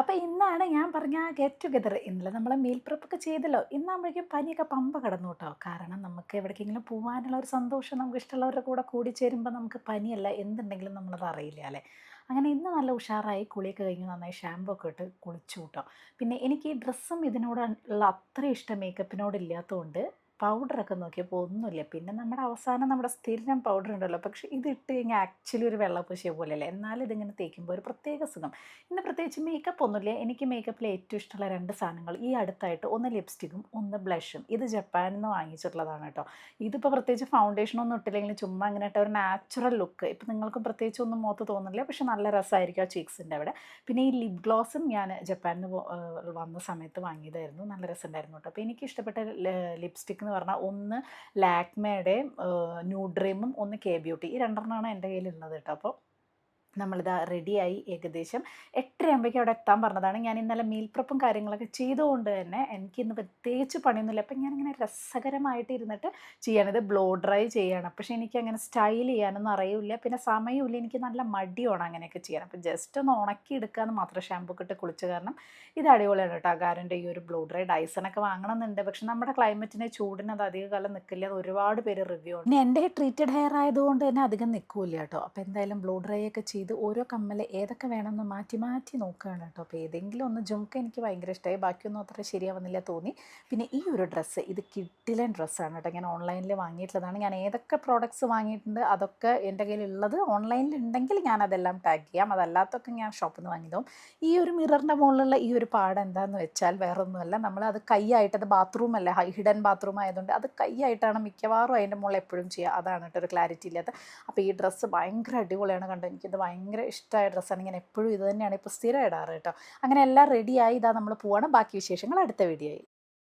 അപ്പോൾ ഇന്നാണ് ഞാൻ പറഞ്ഞ ആ ഗെറ്റ് ടുഗെദർ. ഇന്നലെ നമ്മൾ മീൽ പ്രെപ്പൊക്കെ ചെയ്തല്ലോ. ഇന്നാകുമ്പോഴേക്കും പനിയൊക്കെ പമ്പ കടന്നു കേട്ടോ. കാരണം നമുക്ക് എവിടേക്കെങ്കിലും പോകാനുള്ള ഒരു സന്തോഷം, നമുക്ക് ഇഷ്ടമുള്ളവരുടെ കൂടെ കൂടിച്ചേരുമ്പോൾ നമുക്ക് പനിയല്ല എന്തുണ്ടെങ്കിലും നമ്മളത് അറിയില്ല അല്ലേ. അങ്ങനെ ഇന്ന് നല്ല ഉഷാറായി കുളിയൊക്കെ കഴിഞ്ഞ് നന്നായി ഷാമ്പൂ ഒക്കെ ഇട്ട് കുളിച്ചു കേട്ടോ. പിന്നെ എനിക്ക് ഈ ഡ്രസ്സും ഇതിനോടുള്ള അത്ര ഇഷ്ടം മേക്കപ്പിനോട് ഇല്ലാത്തതുകൊണ്ട് പൗഡറൊക്കെ നോക്കിയപ്പോൾ ഒന്നുമില്ല. പിന്നെ നമ്മുടെ അവസാനം നമ്മുടെ സ്ഥിരം പൗഡർ ഉണ്ടല്ലോ, പക്ഷേ ഇതിട്ട് കഴിഞ്ഞാൽ ആക്ച്വലി ഒരു വെള്ളപ്പൂശിയ പോലെയല്ലേ. എന്നാലും ഇതിങ്ങനെ തേക്കുമ്പോൾ ഒരു പ്രത്യേക സുഖം. ഇന്ന് പ്രത്യേകിച്ച് മേക്കപ്പ് ഒന്നുമില്ല. എനിക്ക് മേക്കപ്പിൽ ഏറ്റവും ഇഷ്ടമുള്ള 2 സാധനങ്ങൾ ഈ അടുത്തായിട്ട് ഒന്ന് ലിപ്സ്റ്റിക്കും ഒന്ന് ബ്ലഷും. ഇത് ജപ്പാനിൽ നിന്ന് വാങ്ങിച്ചിട്ടുള്ളതാണ് കേട്ടോ. ഇതിപ്പോൾ പ്രത്യേകിച്ച് ഫൗണ്ടേഷനൊന്നും ഇട്ടില്ലെങ്കിലും ചുമ്മാ ഇങ്ങനെ ഇട്ട ഒരു നാച്ചുറൽ ലുക്ക്. ഇപ്പം നിങ്ങൾക്ക് പ്രത്യേകിച്ച് ഒന്നും മുഖത്ത് തോന്നില്ല, പക്ഷെ നല്ല രസമായിരിക്കും ആ ചീക്സിൻ്റെ അവിടെ. പിന്നെ ഈ ലിപ് ഗ്ലോസും ഞാൻ ജപ്പാനിൽ നിന്ന് വന്ന സമയത്ത് വാങ്ങിയതായിരുന്നു. നല്ല രസമുണ്ടായിരുന്നു കേട്ടോ. അപ്പോൾ എനിക്ക് ഇഷ്ടപ്പെട്ട ലിപ്സ്റ്റിക് എന്ന് പറഞ്ഞാൽ ഒന്ന് ലാക്മേയുടെയും ന്യൂ ഡ്രീമും ഒന്ന് കെ ബ്യൂട്ടി. ഈ രണ്ടെണ്ണമാണ് എൻ്റെ കയ്യിലുള്ളത് കേട്ടോ. അപ്പോൾ നമ്മളിതാ റെഡിയായി ഏകദേശം 8:30 അവിടെ എത്താൻ പറഞ്ഞതാണ്. ഞാൻ ഇന്നലെ മീൽ പ്രെപ്പും കാര്യങ്ങളൊക്കെ ചെയ്തുകൊണ്ട് തന്നെ എനിക്കിന്ന് പ്രത്യേകിച്ച് പണിയൊന്നുമില്ല. അപ്പം ഞാനിങ്ങനെ രസകരമായിട്ട് ഇരുന്നിട്ട് ചെയ്യണത് ബ്ലോ ഡ്രൈ ചെയ്യണം. പക്ഷേ എനിക്കങ്ങനെ സ്റ്റൈൽ ചെയ്യാനൊന്നും അറിയില്ല, പിന്നെ സമയമില്ല, എനിക്ക് നല്ല മടിയാണ് അങ്ങനെയൊക്കെ ചെയ്യാൻ. അപ്പം ജസ്റ്റ് ഒന്ന് ഉണക്കി എടുക്കാമെന്ന് മാത്രം, ഷാമ്പൂ ഒക്കെ ഇട്ട് കുളിച്ച്. കാരണം ഇത് അടിപൊളിയാണ് കേട്ടോ. അഗാരോൻ്റെ ഈ ഒരു ബ്ലോ ഡ്രൈ. ഡൈസണൊക്കെ വാങ്ങണമെന്നുണ്ട്, പക്ഷെ നമ്മുടെ ക്ലൈമറ്റിന് ചൂടിന് അത് അധിക കാലം നിൽക്കില്ല എന്ന് ഒരുപാട് പേര് റിവ്യൂ ഉണ്ട്. പിന്നെ എൻ്റെ ട്രീറ്റഡ് ഹെയർ ആയതുകൊണ്ട് തന്നെ അധികം നിൽക്കില്ല കേട്ടോ. അപ്പോൾ എന്തായാലും ബ്ലോ ഡ്രൈ ഒക്കെ ചെയ്ത് ഓരോ കമ്മൽ ഏതൊക്കെ വേണമെന്ന് മാറ്റി മാറ്റി നോക്കുകയാണ് കേട്ടോ. അപ്പോൾ ഏതെങ്കിലും ഒന്ന് ജുംക്ക എനിക്ക് ഭയങ്കര ഇഷ്ടമായി, ബാക്കിയൊന്നും അത്ര ശരിയാവുന്നില്ല തോന്നി. പിന്നെ ഈ ഒരു ഡ്രസ്സ്, ഇത് കിഡിലൻ ഡ്രസ്സാണ് കേട്ടോ. ഞാൻ ഓൺലൈനിൽ വാങ്ങിയിട്ടുള്ളതാണ്. ഞാൻ ഏതൊക്കെ പ്രോഡക്റ്റ്സ് വാങ്ങിയിട്ടുണ്ട് അതൊക്കെ എൻ്റെ കയ്യിലുള്ളത് ഓൺലൈനിൽ ഉണ്ടെങ്കിൽ ഞാൻ അതെല്ലാം ടാഗ് ചെയ്യാം. അതല്ലാത്തൊക്കെ ഞാൻ ഷോപ്പിൽ നിന്ന് വാങ്ങിയതും. ഈ ഒരു മിററിൻ്റെ മുകളിലുള്ള ഈ ഒരു പാട് എന്താണെന്ന് വെച്ചാൽ വേറൊന്നുമല്ല, നമ്മളത് കൈയായിട്ട്, അത് ബാത്റൂം അല്ല, ഹിഡൻ ബാത്റൂം ആയതുകൊണ്ട് അത് കൈയായിട്ടാണ് മിക്കവാറും അതിൻ്റെ മുകളിൽ എപ്പോഴും ചെയ്യുക. അതാണ് കേട്ടോ ഒരു ക്ലാരിറ്റി ഇല്ലാത്ത. അപ്പോൾ ഈ ഡ്രസ്സ് ഭയങ്കര അടിപൊളിയാണ് കണ്ടോ. എനിക്കിത് ഭയങ്കര ഇഷ്ടമായ ഡ്രസ്സാണ്. ഞാൻ എപ്പോഴും ഇത് തന്നെയാണ് ഇപ്പോൾ സ്ഥിരം ഇടാറ് കേട്ടോ. അങ്ങനെ എല്ലാം റെഡിയായി ഇതാ നമ്മൾ പോവാണ്. ബാക്കി വിശേഷങ്ങൾ അടുത്ത വീഡിയോയിൽ.